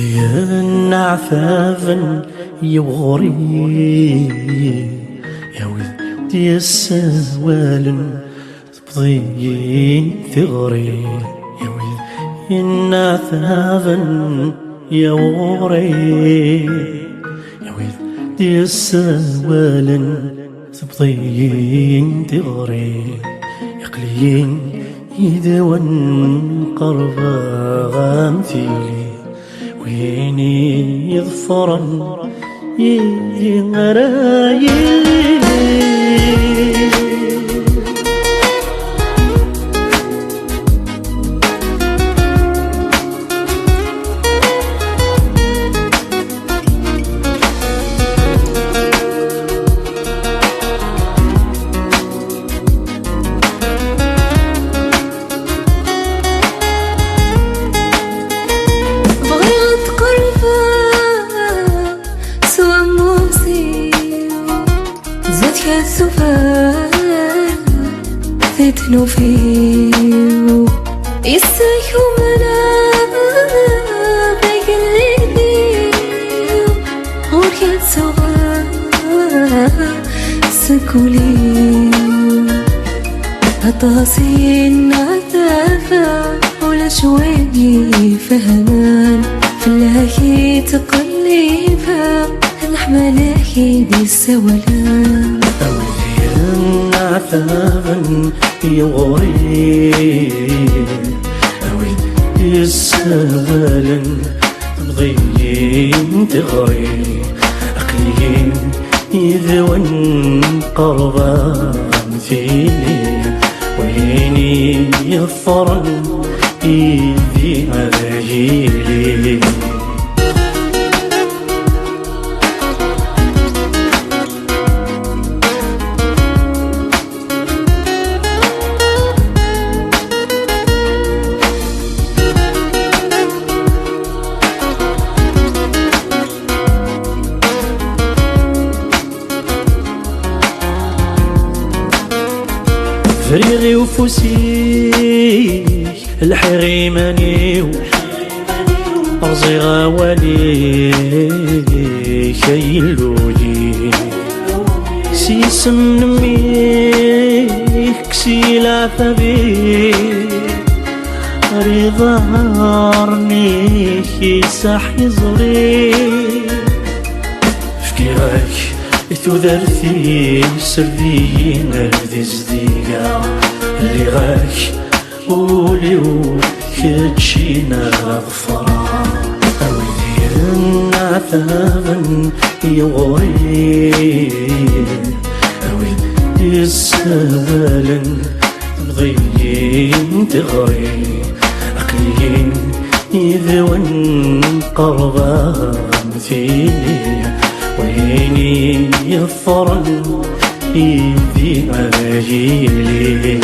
ولدي النعفافن يوغري يا ولدي السوالن تبضين ثغري يا ولدي النعفافن يوغري يا ولدي السوالن تبضين ثغري يقلين يدون قربا غامثيلي ويني يظفرن يغرايلي فتنو فيه يستيحو منا بيقلبي غوريات سوا سكولي أطاسين عذافا ولا شويني فهمان فلاهي تقليفا الحملاهي بالسولان عفافن يغري أوي السوالن تبضين تغري أقلين يذون قربا مثيلي ويني يفرن إيدي أجيلي فريغي وفوسي الحريماني أرزي غوالي شيلولي سيسم نمي كسي العفبي رضا هارني يسح يزري فكيراك تذرثي سردين ردي زديقة اللي غاك قولي وكتشينا غفرا أولي النعثابن يغري أولي السوالن مضيين تغري أقلين يذون قربا مثيلي ويني يفرن إيدي أجيلي